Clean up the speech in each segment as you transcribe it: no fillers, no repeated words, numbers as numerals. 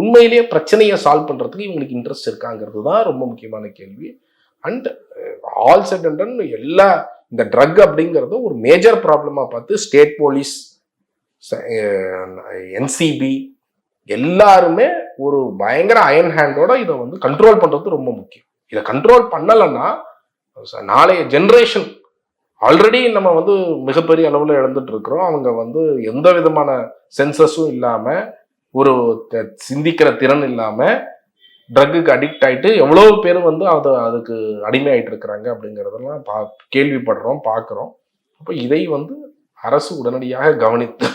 உண்மையிலேயே பிரச்சனையை சால்வ் பண்றதுக்கு இவங்களுக்கு இன்ட்ரெஸ்ட் இருக்காங்கிறது தான் ரொம்ப முக்கியமான கேள்வி. And all set and ton எல்லா இந்த ட்ரக் அப்படிங்கிறது ஒரு மேஜர் ப்ராப்ளமா பார்த்து ஸ்டேட் போலீஸ், என்சிபி எல்லாருமே ஒரு பயங்கர அயன் ஹேண்டோட இதை வந்து கண்ட்ரோல் பண்றது ரொம்ப முக்கியம். இதை கண்ட்ரோல் பண்ணலைன்னா நாளைய ஜென்ரேஷன் ஆல்ரெடி நம்ம வந்து மிகப்பெரிய அளவில் இழந்துட்டு இருக்கிறோம். அவங்க வந்து எந்த விதமான சென்சஸும் இல்லாம, ஒரு சிந்திக்கிற திறன் இல்லாம ட்ரக்குக்கு அடிக்ட் ஆயிட்டு எவ்வளவு பேர் வந்து அதுக்கு அடிமையாயிட்டு இருக்கிறாங்க அப்படிங்கிறதெல்லாம் கேள்விப்படுறோம், பார்க்குறோம். அப்போ இதை வந்து அரசு உடனடியாக கவனித்து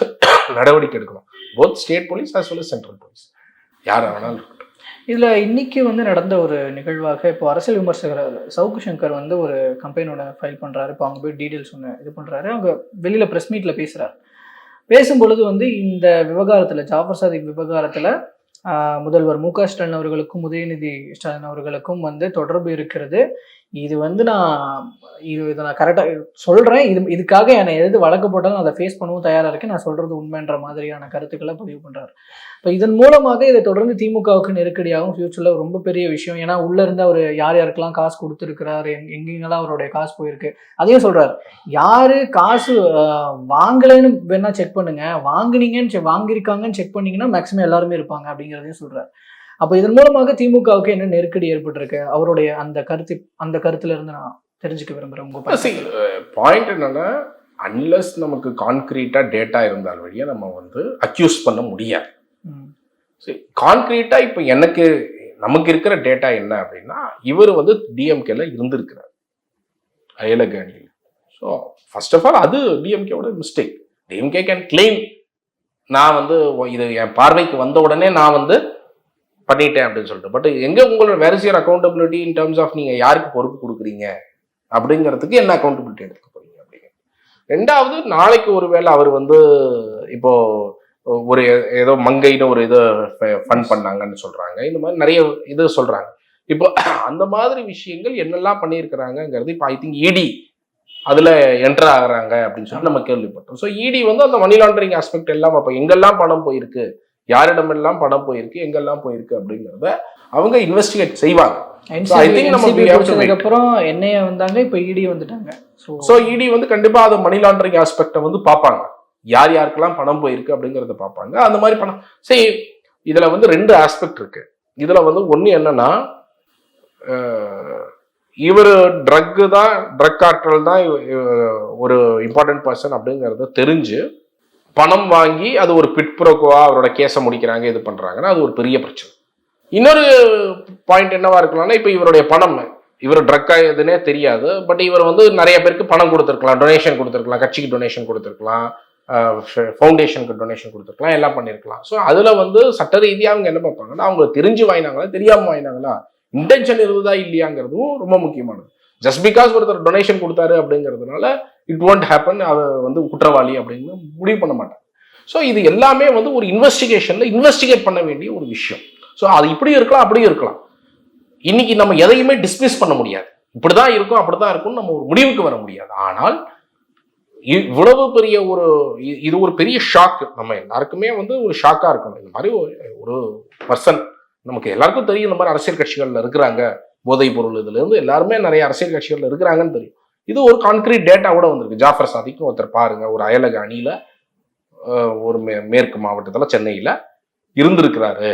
நடவடிக்கை எடுக்கணும். Both state police as well as central police, யார் வேணாலும் இருக்கட்டும். இதுல இன்னைக்கு வந்து நடந்த ஒரு நிகழ்வாக இப்போ அரசியல் விமர்சகர் சவுக்கு சங்கர் வந்து ஒரு கம்பெனியோட ஃபைல் பண்றாரு. இப்போ அவங்க போய் டீடைல்ஸ் ஒன்று இது பண்றாரு. அவங்க வெளியில ப்ரெஸ் மீட்ல பேசுறாரு. பேசும்பொழுது வந்து இந்த விவகாரத்துல, ஜாஃபர் சாதிக் விவகாரத்துல முதல்வர் மு க ஸ்டாலின் அவர்களுக்கும் உதயநிதி ஸ்டாலின் அவர்களுக்கும் வந்து தொடர்பு இருக்கிறது. இது வந்து இதை நான் கரெக்டாக சொல்கிறேன். இதுக்காக என்னை எது வழக்கு போட்டாலும் அதை ஃபேஸ் பண்ணவும் தயாராக இருக்கேன். நான் சொல்கிறது உண்மைன்ற மாதிரியான கருத்துக்களை பதிவு பண்ணுறாரு. இப்போ இதன் மூலமாக இதை தொடர்ந்து திமுகவுக்கு நெருக்கடியாகவும் ஃபியூச்சரில் ரொம்ப பெரிய விஷயம். ஏன்னா உள்ளே இருந்து அவர் யார் யாருக்கெல்லாம் காசு கொடுத்துருக்கிறாரு, எங்கெங்கெல்லாம் அவருடைய காசு போயிருக்கு அதையும் சொல்கிறார். யார் காசு வாங்கலைன்னு வேணா செக் பண்ணுங்க, வாங்கியிருக்காங்கன்னு செக் பண்ணிங்கன்னா மேக்ஸிமம் எல்லாருமே இருப்பாங்க அப்படிங்கிறதையும் சொல்கிறார். அப்போ இதன் மூலமாக திமுகவுக்கு என்ன நெருக்கடி ஏற்பட்டிருக்கு, அவருடைய அந்த கருத்துல இருந்து நான் தெரிஞ்சுக்க விரும்புறேன். உங்க பாயிண்ட் என்னன்னா, அன்லஸ் நமக்கு கான்கிரீட்டா டேட்டா இருந்தால் வழியா நம்ம வந்து அக்யூஸ் பண்ண முடியாது. கான்கிரீட்டா இப்ப நமக்கு இருக்கிற டேட்டா என்ன அப்படின்னா, இவர் வந்து டிஎம்கேல இருந்திருக்கிறார் அயலக அணியில். ஸோ ஃபர்ஸ்ட் ஆஃப் ஆல் அது டிஎம்கேவோட மிஸ்டேக். டிஎம்கே கேன் கிளைம் நான் வந்து இது என் பார்வைக்கு வந்த உடனே நான் வந்து பண்ணிட்டேன் அப்படின்னு சொல்லிட்டு. பட் எங்க உங்களோட where is your accountability in terms of நீங்க யாருக்கு பொறுப்பு கொடுக்குறீங்க அப்படிங்கிறதுக்கு என்ன அக்கௌண்டபிலிட்டி எடுத்துக்க போறீங்க அப்படிங்க. ரெண்டாவது, நாளைக்கு ஒருவேளை அவர் வந்து இப்போ ஒரு ஏதோ மங்கைன்னு ஒரு இதை ஃபண்ட் பண்ணாங்கன்னு சொல்றாங்க. இந்த மாதிரி நிறைய இது சொல்றாங்க. இப்போ அந்த மாதிரி விஷயங்கள் என்னெல்லாம் பண்ணியிருக்கிறாங்கிறது இப்போ ஐ திங்க் இடி அதுல என்டர் ஆகுறாங்க அப்படின்னு சொல்லி நம்ம கேள்விப்பட்டோம். ஸோ இடி வந்து அந்த மணி லாண்டரிங் ஆஸ்பெக்ட் எல்லாம் அப்போ எங்கெல்லாம் பணம் போயிருக்கு, யாரிடமெல்லாம் படம் போயிருக்கு, எங்கெல்லாம் போயிருக்கு அப்படிங்கிறத அவங்க இன்வெஸ்டிகேட் செய்வாங்க. அப்புறம் என்ஐஏ வந்தாங்க, இப்போ இடி வந்துட்டாங்க. ஸோ இடி வந்து கண்டிப்பா அது மணி லாண்டரிங் ஆஸ்பெக்டை வந்து பார்ப்பாங்க, யார் யாருக்கெல்லாம் பணம் போயிருக்கு அப்படிங்கிறத பார்ப்பாங்க. அந்த மாதிரி பணம் சரி, இதுல வந்து ரெண்டு ஆஸ்பெக்ட் இருக்கு. இதுல வந்து ஒண்ணு என்னன்னா, இவர் ட்ரக் கார்ட்டல் தான் ஒரு இம்பார்ட்டன்ட் பர்சன் அப்படிங்கிறத தெரிஞ்சு பணம் வாங்கி அது ஒரு பிட் ப்ரோக்கோவா அவரோட கேஸை முடிக்கிறாங்க, இது பண்றாங்கன்னா அது ஒரு பெரிய பிரச்சனை. இன்னொரு பாயிண்ட் என்னவா இருக்கலாம்னா, இப்போ இவருடைய பணம், இவர் ட்ரக்கா எதுனே தெரியாது, பட் இவர் வந்து நிறைய பேருக்கு பணம் கொடுத்துருக்கலாம், டொனேஷன் கொடுத்துருக்கலாம், கட்சிக்கு டொனேஷன் கொடுத்துருக்கலாம், ஃபவுண்டேஷனுக்கு டொனேஷன் கொடுத்துருக்கலாம், எல்லாம் பண்ணியிருக்கலாம். ஸோ அதுல வந்து சட்ட ரீதியாக அவங்க என்ன பார்ப்பாங்கன்னா, அவங்க தெரிஞ்சு வாங்கினாங்களா தெரியாம வாங்கினாங்களா, இன்டென்ஷன் இருந்ததா இல்லையாங்கிறதும் ரொம்ப முக்கியமானது. ஜஸ்ட் பிகாஸ் ஒருத்தர் டொனேஷன் கொடுத்தாரு அப்படிங்கிறதுனால இட் ஒன்ட் ஹேப்பன், அவர் வந்து குற்றவாளி அப்படின்னு முடிவு பண்ண மாட்டாங்க. ஸோ இது எல்லாமே வந்து ஒரு இன்வெஸ்டிகேட் பண்ண வேண்டிய ஒரு விஷயம். ஸோ அது இப்படியும் இருக்கலாம், அப்படியும் இருக்கலாம். இன்னைக்கு நம்ம எதையுமே டிஸ்மிஸ் பண்ண முடியாது. இப்படிதான் இருக்கும், அப்படிதான் இருக்கும்னு நம்ம ஒரு முடிவுக்கு வர முடியாது. ஆனால் இவ்வளவு பெரிய இது ஒரு பெரிய ஷாக், நம்ம எல்லாருக்குமே வந்து ஒரு ஷாக்கா இருக்கணும். இந்த மாதிரி ஒரு பர்சன், நமக்கு எல்லாருக்கும் தெரியும் இந்த மாதிரி அரசியல் கட்சிகள்ல இருக்கிறாங்க, போதைப் பொருள் இதுல இருந்து எல்லாருமே நிறைய அரசியல் கட்சிகள்ல இருக்கிறாங்கன்னு தெரியும். இது ஒரு கான்கிரீட் டேட்டா கூட வந்திருக்கு. ஜாஃபர் சாதிக்கு ஒருத்தர் பாருங்க, ஒரு அயலக அணியில ஒரு மேற்கு மாவட்டத்துல சென்னையில இருந்திருக்கிறாரு,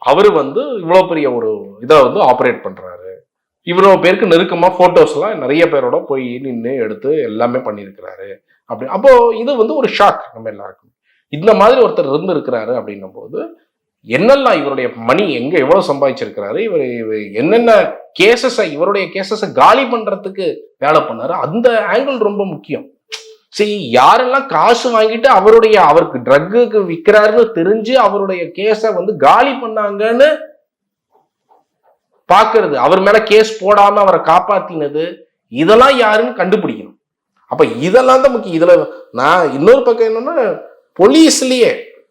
அவரு வந்து இவ்வளவு பெரிய ஒரு இதை வந்து ஆப்ரேட் பண்றாரு, இவ்வளவு பேருக்கு நெருக்கமா போட்டோஸ் எல்லாம் நிறைய பேரோட போய் நின்று எடுத்து எல்லாமே பண்ணியிருக்கிறாரு அப்படி. அப்போ இது வந்து ஒரு ஷாக் நம்ம எல்லாருக்கும். இந்த மாதிரி ஒருத்தர் இருந்து இருக்கிறாரு அப்படின்னும் போது என்னெல்லாம் இவருடைய மணி எங்க எவ்வளவு சம்பாதிச்சிருக்கிறாரு, இவர் என்னென்ன கேசஸை, இவருடைய கேசஸை காலி பண்றதுக்கு வேலை பண்ணாரு, அந்த ஆங்கிள் ரொம்ப முக்கியம். சரி, யாரெல்லாம் காசு வாங்கிட்டு அவருக்கு ட்ரக்குக்கு விற்கிறாருன்னு தெரிஞ்சு அவருடைய கேஸை வந்து காலி பண்ணாங்கன்னு பாக்குறது, அவர் மேல கேஸ் போடாம அவரை காப்பாத்தினது, இதெல்லாம் யாருன்னு கண்டுபிடிக்கணும். அப்ப இதெல்லாம் தான் முக்கியம். இதுல நான் இன்னொரு பக்கம் என்னன்னா,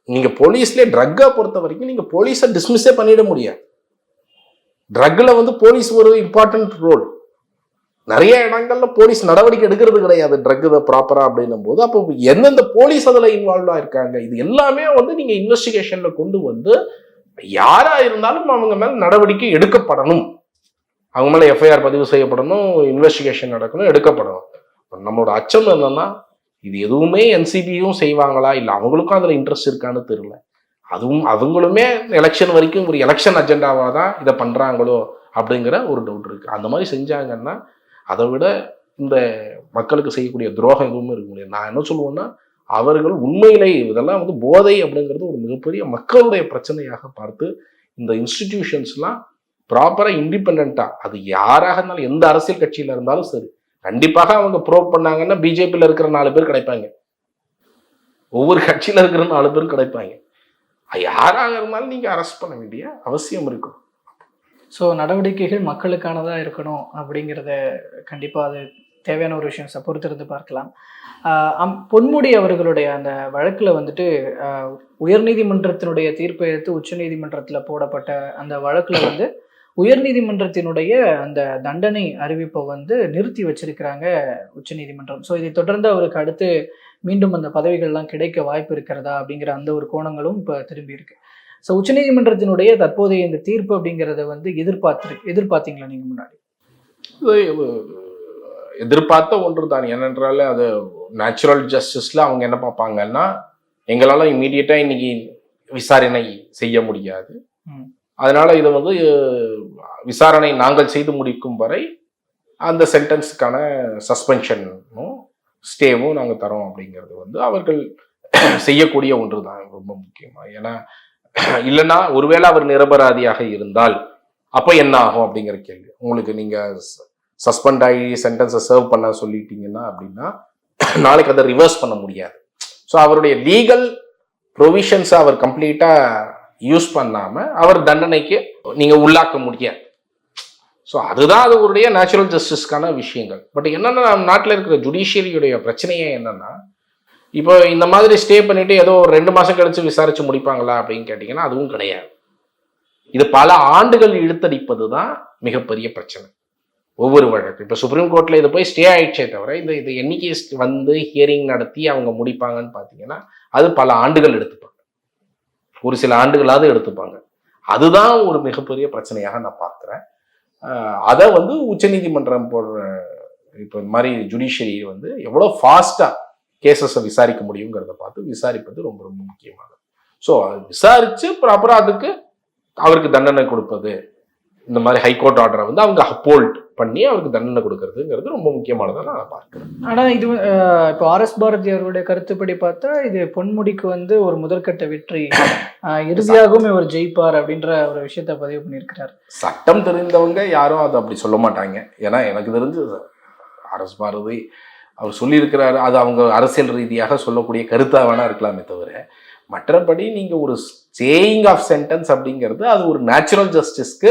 நீங்க போலீஸ்லயே ட்ரக்கை பொறுத்த வரைக்கும் நீங்க போலீஸை டிஸ்மிஸே பண்ணிட முடியாது. ட்ரக்ல வந்து போலீஸ் ஒரு இம்பார்ட்டன்ட் ரோல். நிறைய இடங்கள்ல போலீஸ் நடவடிக்கை எடுக்கிறது கிடையாது ட்ரக் ப்ராப்பரா அப்படின்னும் போது, அப்போ எந்தெந்த போலீஸ் அதுல இன்வால்வ் ஆயிருக்காங்க, இது எல்லாமே வந்து நீங்க இன்வெஸ்டிகேஷன்ல கொண்டு வந்து யாரா இருந்தாலும் அவங்க மேல நடவடிக்கை எடுக்கப்படணும், அவங்க மேல எஃப்ஐஆர் பதிவு செய்யப்படணும், இன்வெஸ்டிகேஷன் நடக்கணும், எடுக்கப்படணும். நம்மளோட அச்சம் என்னன்னா, இது எதுவுமே என்சிபியும் செய்வாங்களா, இல்லை அவங்களுக்கும் அதில் இன்ட்ரெஸ்ட் இருக்கான்னு தெரியல. அதுவும் அவங்களுமே எலெக்ஷன் வரைக்கும் ஒரு எலெக்ஷன் அஜெண்டாவாக தான் இதை பண்ணுறாங்களோ அப்படிங்கிற ஒரு டவுட் இருக்குது. அந்த மாதிரி செஞ்சாங்கன்னா அதை விட இந்த மக்களுக்கு செய்யக்கூடிய துரோகம் எதுவுமே இருக்க முடியாது. நான் என்ன சொல்லுவேன்னா, அவர்கள் உண்மையிலே இதெல்லாம் வந்து போதை அப்படிங்கிறது ஒரு மிகப்பெரிய மக்களுடைய பிரச்சனையாக பார்த்து இந்த இன்ஸ்டிடியூஷன்ஸ்லாம் ப்ராப்பராக இண்டிபெண்ட்டாக, அது யாராக இருந்தாலும் எந்த அரசியல் கட்சியில் இருந்தாலும் சரி, கண்டிப்பாக அவங்க ப்ரோவ் பண்ணாங்கன்னா பிஜேபியில் இருக்கிற 4 பேர் கிடைப்பாங்க, ஒவ்வொரு கட்சியில் இருக்கிற 4 பேர் கிடைப்பாங்க. யாராக இருந்தாலும் நீங்கள் அரெஸ்ட் பண்ண வேண்டிய அவசியம் இருக்கும். ஸோ நடவடிக்கைகள் மக்களுக்கானதாக இருக்கணும் அப்படிங்கிறத கண்டிப்பாக அது தேவையான ஒரு விஷயம். பொறுத்திருந்து பார்க்கலாம். பொன்முடி அவர்களுடைய அந்த வழக்கில் வந்துட்டு உயர்நீதிமன்றத்தினுடைய தீர்ப்பை எடுத்து உச்சநீதிமன்றத்தில் போடப்பட்ட அந்த வழக்கில் வந்து உயர்நீதிமன்றத்தினுடைய அந்த தண்டனை அறிவிப்பை வந்து நிறுத்தி வச்சிருக்கிறாங்க உச்சநீதிமன்றம். ஸோ இதை தொடர்ந்து அவருக்கு அடுத்து மீண்டும் அந்த பதவிகள்லாம் கிடைக்க வாய்ப்பு இருக்கிறதா அப்படிங்கிற அந்த ஒரு கோணங்களும் இப்போ திரும்பி இருக்கு. ஸோ உச்சநீதிமன்றத்தினுடைய தற்போதைய இந்த தீர்ப்பு அப்படிங்கிறத வந்து எதிர்பார்த்தீங்களா நீங்க முன்னாடி? எதிர்பார்த்த ஒன்று தான். ஏனென்றால் அது நேச்சுரல் ஜஸ்டிஸ்ல அவங்க என்ன பார்ப்பாங்கன்னா, எங்களால் இம்மீடியட்டா இன்னைக்கு விசாரணை செய்ய முடியாது, அதனால இதை வந்து விசாரணை நாங்கள் செய்து முடிக்கும் வரை அந்த சென்டென்ஸுக்கான சஸ்பென்ஷனும் ஸ்டேவும் நாங்கள் தரோம் அப்படிங்கிறது வந்து அவர்கள் செய்யக்கூடிய ஒன்று தான் ரொம்ப முக்கியமாக. ஏன்னா இல்லைன்னா ஒருவேளை அவர் நிரபராதியாக இருந்தால் அப்போ என்ன ஆகும் அப்படிங்கிற கேள்வி. உங்களுக்கு நீங்கள் சஸ்பெண்ட் ஆகி சென்டென்ஸை சர்வ் பண்ண சொல்லிட்டீங்கன்னா அப்படின்னா நாளைக்கு அதை ரிவர்ஸ் பண்ண முடியாது. ஸோ அவருடைய லீகல் ப்ரொவிஷன்ஸை அவர் கம்ப்ளீட்டாக யூஸ் பண்ணாமல் அவர் தண்டனைக்கு நீங்கள் உள்ளாக்க முடியாது. ஸோ அதுதான் அவருடைய நேச்சுரல் ஜஸ்டிஸ்க்கான விஷயங்கள். பட் என்னென்னா, நம்ம நாட்டில் இருக்கிற ஜுடிஷியரியுடைய பிரச்சனையே என்னென்னா, இப்போ இந்த மாதிரி ஸ்டே பண்ணிட்டு ஏதோ ஒரு 2 மாதம் கழிச்சு விசாரிச்சு முடிப்பாங்களா அப்படின்னு கேட்டிங்கன்னா அதுவும் கிடையாது. இது பல ஆண்டுகள் இழுத்தடிப்பது தான் மிகப்பெரிய பிரச்சனை. ஒவ்வொரு வழக்கு இப்போ சுப்ரீம் கோர்ட்டில் இது போய் ஸ்டே ஆயிடுச்சே தவிர இது என்னைக்கு வந்து ஹியரிங் நடத்தி அவங்க முடிப்பாங்கன்னு பார்த்தீங்கன்னா அது பல ஆண்டுகள் எடுத்துப்பாங்க, ஒரு சில ஆண்டுகளாவது எடுத்துப்பாங்க. அதுதான் ஒரு மிகப்பெரிய பிரச்சனையாக நான் பார்க்குறேன். அதை வந்து உச்சநீதிமன்றம் போடுற இப்போ இந்த மாதிரி ஜுடிஷியரி வந்து எவ்வளோ ஃபாஸ்ட்டாக கேசஸை விசாரிக்க முடியுங்கிறத பார்த்து விசாரிப்பது ரொம்ப ரொம்ப முக்கியமானது. ஸோ அது விசாரித்து ப்ராப்பராக அதுக்கு அவருக்கு தண்டனை கொடுப்பது, இந்த மாதிரி ஹைகோர்ட் ஆர்டரை வந்து அவங்க அப்போல்ட் பண்ணி அவருக்கு தண்டனை கொடுக்கறதுங்கிறது ரொம்ப முக்கியமானதாக நான் பார்க்குறேன். ஆனால் இது இப்போ ஆர்எஸ் பாரதி அவருடைய கருத்துப்படி பார்த்தா இது பொன்முடிக்கு வந்து ஒரு முதற்கட்ட வெற்றி, இறுதியாகவும் இவர் ஜெயிப்பார் அப்படின்ற ஒரு விஷயத்த பதிவு பண்ணியிருக்கிறார். சட்டம் தெரிந்தவங்க யாரும் அதை அப்படி சொல்ல மாட்டாங்க. ஏன்னா எனக்கு தெரிஞ்சு ஆர்எஸ் பாரதி அவர் சொல்லியிருக்கிறாரு, அது அவங்க அரசியல் ரீதியாக சொல்லக்கூடிய கருத்தாக வேணா இருக்கலாமே தவிர, மற்றபடி நீங்கள் ஒரு சேயிங் ஆஃப் சென்டென்ஸ் அப்படிங்கிறது அது ஒரு நேச்சுரல் ஜஸ்டிஸ்க்கு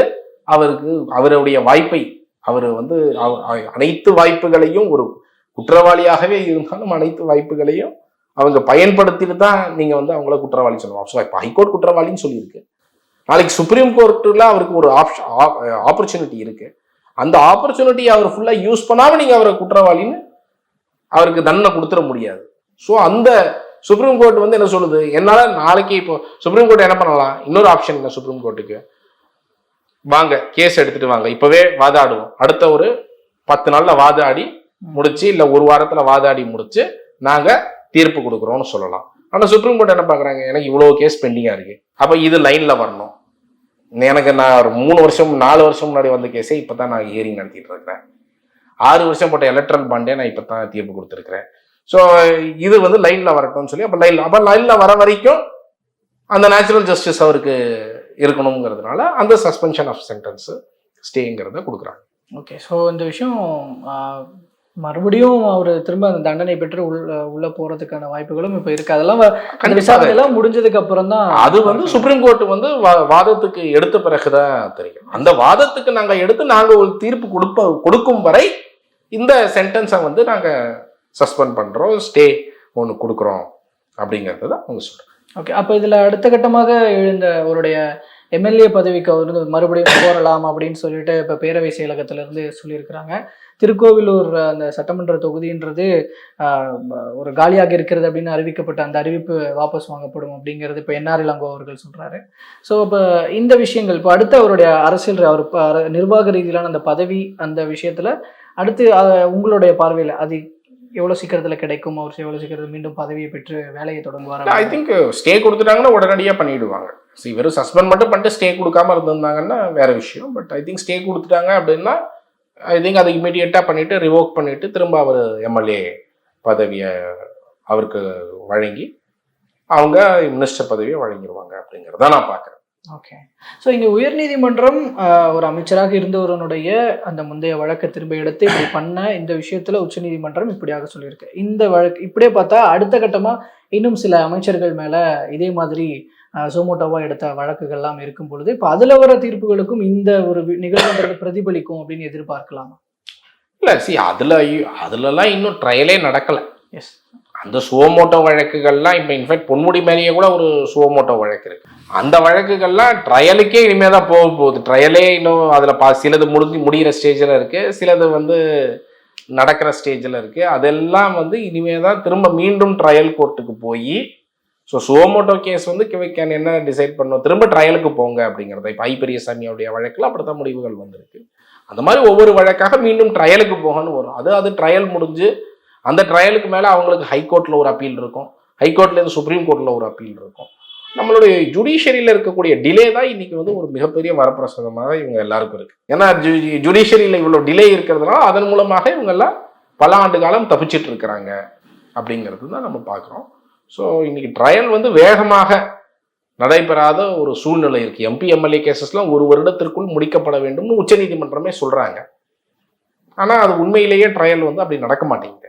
அவருக்கு அவருடைய வாய்ப்பை அவர் வந்து அனைத்து வாய்ப்புகளையும், ஒரு குற்றவாளியாகவே இருந்தாலும் அனைத்து வாய்ப்புகளையும் அவங்க பயன்படுத்திட்டு தான் நீங்கள் வந்து அவங்கள குற்றவாளி சொல்லலாம். ஸோ இப்போ ஹைகோர்ட் குற்றவாளின்னு சொல்லியிருக்கு, நாளைக்கு சுப்ரீம் கோர்ட்டில் அவருக்கு ஒரு ஆப்பர்ச்சுனிட்டி இருக்கு, அந்த ஆப்பர்ச்சுனிட்டியை அவர் ஃபுல்லாக யூஸ் பண்ணாமல் நீங்கள் அவரை குற்றவாளின்னு அவருக்கு தண்டனை கொடுத்துட முடியாது. ஸோ அந்த சுப்ரீம் கோர்ட் வந்து என்ன சொல்லுது, என்னால் நாளைக்கு இப்போ சுப்ரீம் கோர்ட் என்ன பண்ணலாம், இன்னொரு ஆப்ஷன் இல்லை சுப்ரீம் கோர்ட்டுக்கு, வாங்க கேஸ் எடுத்துட்டு வாங்க, இப்பவே வாதாடுவோம், அடுத்த ஒரு 10 நாள்ல வாதாடி முடிச்சு இல்லை ஒரு வாரத்துல வாதாடி முடிச்சு நாங்க தீர்ப்பு கொடுக்குறோம்னு சொல்லலாம். ஆனா சுப்ரீம் கோர்ட் என்ன பாக்குறாங்க, எனக்கு இவ்வளவு கேஸ் பெண்டிங்கா இருக்கு, அப்ப இது லைன்ல வரணும், எனக்கு நான் ஒரு 3 வருஷம் 4 வருஷம் முன்னாடி வந்த கேஸே இப்பதான் நான் ஹியரிங் நடத்திட்டு இருக்கிறேன், 6 வருஷம் போட்ட எலக்ட்ரல் பாண்டே நான் இப்பதான் தீர்ப்பு கொடுத்துருக்கிறேன், ஸோ இது வந்து லைன்ல வரட்டும்னு சொல்லி அப்ப லைன்ல வர வரைக்கும் அந்த நேச்சுரல் ஜஸ்டிஸ் அவருக்கு இருக்கணுங்கிறதுனால அந்த சஸ்பென்ஷன் ஆஃப் சென்டென்ஸ் ஸ்டேங்கிறத கொடுக்குறாங்க. ஓகே, ஸோ இந்த விஷயம் மறுபடியும் அவர் திரும்ப அந்த தண்டனை பெற்று உள்ள போறதுக்கான வாய்ப்புகளும் இப்போ இருக்கு. அதெல்லாம் விசாரணையெல்லாம் முடிஞ்சதுக்கு அப்புறம் தான் அது வந்து சுப்ரீம் கோர்ட் வந்து வாதத்துக்கு எடுத்த பிறகுதான் தெரியும். அந்த வாதத்துக்கு நாங்க எடுத்து நாங்க ஒரு தீர்ப்பு கொடுக்கும் வரை இந்த சென்டென்ஸை வந்து நாங்க சஸ்பெண்ட் பண்றோம், ஸ்டே ஒன்று கொடுக்குறோம் அப்படிங்கிறது தான் அவங்க சொல்றாங்க. ஓகே, அப்போ இதில் அடுத்த கட்டமாக எழுந்த அவருடைய எம்எல்ஏ பதவிக்கு அவர் வந்து மறுபடியும் கோரலாம் அப்படின்னு சொல்லிட்டு இப்போ பேரவை செயலகத்திலிருந்து சொல்லியிருக்கிறாங்க. திருக்கோவிலூர் அந்த சட்டமன்ற தொகுதின்றது ஒரு காலியாக இருக்கிறது அப்படின்னு அறிவிக்கப்பட்ட அந்த அறிவிப்பு வாபஸ் வாங்கப்படும் அப்படிங்கிறது இப்போ என்ஆர் இளங்கோ அவர்கள் சொல்றாரு. ஸோ இப்போ இந்த விஷயங்கள் இப்போ அடுத்து அவருடைய அரசியல் அவர் நிர்வாக ரீதியிலான அந்த பதவி அந்த விஷயத்துல அடுத்து உங்களுடைய பார்வையில் அது எவ்வளவு சீக்கிரத்துல கிடைக்கும், அவர் எவ்வளவு சீக்கிரத்தில் மீண்டும் பதவியை பெற்று வேலையை தொடங்குவார்? ஐ திங்க் ஸ்டே கொடுத்துட்டாங்கன்னா உடனடியாக பண்ணிடுவாங்க. வெறும் சஸ்பெண்ட் மட்டும் பண்ணிட்டு ஸ்டே கொடுக்காம இருந்திருந்தாங்கன்னா வேற விஷயம். பட் ஐ திங்க் ஸ்டே கொடுத்துட்டாங்க அப்படின்னா ஐ திங்க் அதை இமீடியட்டாக பண்ணிட்டு ரிவோக் பண்ணிட்டு திரும்ப அவர் எம்எல்ஏ பதவியை அவருக்கு வழங்கி அவங்க மினிஸ்டர் பதவியை வழங்கிடுவாங்க அப்படிங்கிறத நான் பார்க்குறேன். ஓகே. ஸோ இங்கே உயர்நீதிமன்றம் ஒரு அமைச்சராக இருந்தவருடைய அந்த முந்தைய வழக்கை திரும்ப எடுத்து இப்படி பண்ண இந்த விஷயத்துல உச்சநீதிமன்றம் இப்படியாக சொல்லியிருக்கு. இந்த வழக்கு இப்படியே பார்த்தா அடுத்த கட்டமாக இன்னும் சில அமைச்சர்கள் மேலே இதே மாதிரி சோமோட்டோவா எடுத்த வழக்குகள்லாம் இருக்கும் பொழுது இப்போ அதில் வர தீர்ப்புகளுக்கும் இந்த ஒரு நிகழ்வுன்றது பிரதிபலிக்கும் அப்படின்னு எதிர்பார்க்கலாமா? இல்லை அதுலலாம் இன்னும் ட்ரையலே நடக்கலை. எஸ், அந்த சுவமோட்டோ வழக்குகள்லாம் இப்போ இன்ஃபேக்ட் பொன்முடி மேலேயே கூட ஒரு சுவமோட்டோ வழக்கு இருக்கு. அந்த வழக்குகள்லாம் ட்ரையலுக்கே இனிமேல் தான் போக போகுது. ட்ரையலே இன்னும் அதில் சிலது முடிகிற ஸ்டேஜில் இருக்குது, சிலது வந்து நடக்கிற ஸ்டேஜில் இருக்குது. அதெல்லாம் வந்து இனிமேல் தான் திரும்ப மீண்டும் ட்ரையல் கோர்ட்டுக்கு போய் ஸோ சுவமோட்டோ கேஸ் வந்து கேன் என்ன டிசைட் பண்ணணும், திரும்ப ட்ரையலுக்கு போங்க அப்படிங்கிறத. இப்போ ஐ பெரியசாமியோடைய வழக்கில் அப்படித்தான் முடிவுகள் வந்திருக்கு. அந்த மாதிரி ஒவ்வொரு வழக்காக மீண்டும் ட்ரையலுக்கு போகணும்னு வரும். அது ட்ரையல் முடிஞ்சு அந்த ட்ரையலுக்கு மேலே அவங்களுக்கு ஹைகோர்ட்டில் ஒரு அப்பீல் இருக்கும், ஹைகோர்ட்லேருந்து சுப்ரீம் கோர்ட்டில் ஒரு அப்பீல் இருக்கும். நம்மளுடைய ஜுடிஷியரியில் இருக்கக்கூடிய டிலே தான் இன்னைக்கு வந்து ஒரு மிகப்பெரிய வரப்பிரசாதமாக இவங்க எல்லாருக்கும் இருக்கு. ஏன்னா ஜுடிஷியரியில் இவ்வளோ டிலே இருக்கிறதுனால அதன் மூலமாக இவங்கெல்லாம் பல ஆண்டு காலம் தப்பிச்சிட்டு இருக்கிறாங்க அப்படிங்கிறது தான் நம்ம பார்க்குறோம். ஸோ இன்னைக்கு ட்ரையல் வந்து வேகமாக நடைபெறாத ஒரு சூழ்நிலை இருக்கு. எம்பி எம்எல்ஏ கேசஸ்லாம் ஒரு வருடத்திற்குள் முடிக்கப்பட வேண்டும்னு உச்சநீதிமன்றமே சொல்றாங்க. ஆனால் அது உண்மையிலேயே ட்ரையல் வந்து அப்படி நடக்க மாட்டேங்குது.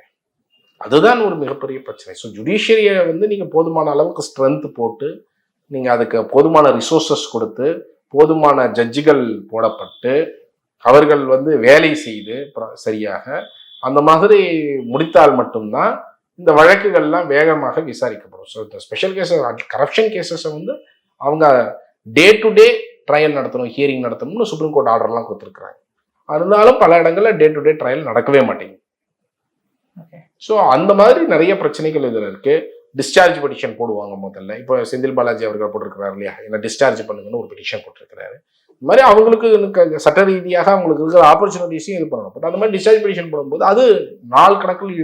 அதுதான் ஒரு மிகப்பெரிய பிரச்சனை. ஸோ ஜுடிஷியரியை வந்து நீங்கள் போதுமான அளவுக்கு ஸ்ட்ரென்த் போட்டு நீங்கள் அதுக்கு போதுமான ரிசோர்ஸஸ் கொடுத்து போதுமான ஜட்ஜிகள் போடப்பட்டு அவர்கள் வந்து வேலை செய்து சரியாக அந்த மாதிரி முடித்தால் மட்டும்தான் இந்த வழக்குகள்லாம் வேகமாக விசாரிக்கப்படும். ஸோ இந்த ஸ்பெஷல் கேசஸ் கரப்ஷன் கேசஸை வந்து அவங்க டே டு டே ட்ரையல் நடத்தணும், ஹியரிங் நடத்தணும்னு சுப்ரீம் கோர்ட் ஆர்டர்லாம் கொடுத்துருக்குறாங்க. இருந்தாலும் பல இடங்களில் டே டு டே ட்ரையல் நடக்கவே மாட்டேங்குது. ஸோ அந்த மாதிரி நிறைய பிரச்சனைகள் இதில் இருக்கு. டிஸ்சார்ஜ் பெட்டிஷன் போடுவாங்க முதல்ல. இப்போ செந்தில் பாலாஜி அவர்கள் போட்டிருக்கிறாரு இல்லையா, என்ன டிஸ்சார்ஜ் பண்ணுங்கன்னு ஒரு பெட்டிஷன் போட்டிருக்கிறாரு. இந்த மாதிரி அவங்களுக்கு சட்ட ரீதியாக அவங்களுக்கு இருக்கிற ஆப்பர்ச்சுனிட்டிஸையும் இது பண்ணணும். பட் அந்த மாதிரி டிஸ்சார்ஜ் பெட்டிஷன் போடும்போது அது நாள் கணக்கில்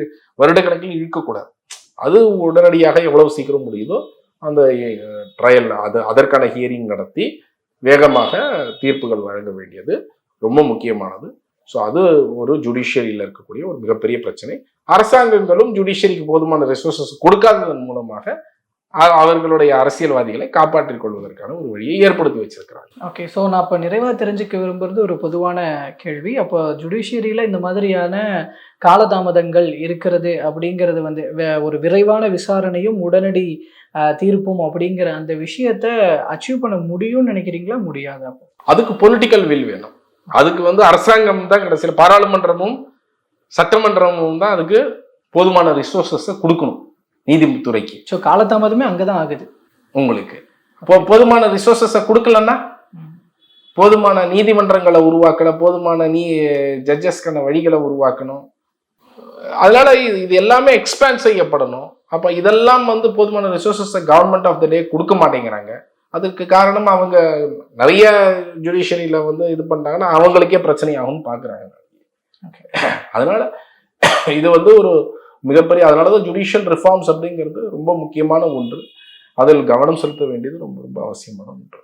வருட கணக்கில் இழுக்கக்கூடாது. அது உடனடியாக எவ்வளவு சீக்கிரம் முடியுதோ அந்த ட்ரையல் அதற்கான ஹியரிங் நடத்தி வேகமாக தீர்ப்புகள் வழங்க வேண்டியது ரொம்ப முக்கியமானது. ஸோ அது ஒரு ஜுடிஷியரியில் இருக்கக்கூடிய ஒரு மிகப்பெரிய பிரச்சனை. அரசாங்கங்களும் ஜுடிஷியரிக்கு போதுமான ரிசோர்சஸ் கொடுக்காததன் மூலமாக அவர்களுடைய அரசியல்வாதிகளை காப்பாற்றிக் கொள்வதற்கான ஒரு வழியை ஏற்படுத்தி வச்சிருக்கிறாங்க. ஓகே. ஸோ நான் இப்போ நிறைவாக தெரிஞ்சுக்க விரும்புறது ஒரு பொதுவான கேள்வி. அப்போ ஜுடிஷியரியில் இந்த மாதிரியான காலதாமதங்கள் இருக்கிறது அப்படிங்கிறது வந்து ஒரு விரைவான விசாரணையும் உடனடி தீர்ப்பும் அப்படிங்கிற அந்த விஷயத்த அச்சீவ் பண்ண முடியும்னு நினைக்கிறீங்களா, முடியாது? அப்போ அதுக்கு பொலிட்டிக்கல் வில் வேணும். அதுக்கு வந்து அரசாங்கம் தான் கடைசியில் பாராளுமன்றமும் சட்டமன்றமும் தான் அதுக்கு போதுமான ரிசோர்ஸஸை கொடுக்கணும் நீதித்துறைக்கு. ஸோ காலதாமதமே அங்கதான் ஆகுது. உங்களுக்கு போதுமான ரிசோர்ஸஸை கொடுக்கலன்னா போதுமான நீதிமன்றங்களை உருவாக்கல, போதுமான ஜட்ஜஸ்க்கான வழிகளை உருவாக்கணும். அதனால இது எல்லாமே எக்ஸ்பேண்ட் செய்யப்படணும். அப்போ இதெல்லாம் வந்து போதுமான ரிசோர்ஸஸை கவர்மெண்ட் ஆஃப் த டே கொடுக்க மாட்டேங்கிறாங்க. அதுக்கு காரணம் அவங்க நிறைய ஜுடிஷியரியில் வந்து இது பண்ணிட்டாங்கன்னா அவங்களுக்கே பிரச்சனை ஆகும்னு பார்க்குறாங்க. அதனால இது வந்து ஒரு மிகப்பெரிய, அதனாலதான் ஜுடிஷியல் ரிஃபார்ம்ஸ் அப்படிங்கிறது ரொம்ப முக்கியமான ஒன்று. அதில் கவனம் செலுத்த வேண்டியது ரொம்ப ரொம்ப அவசியமான ஒன்று.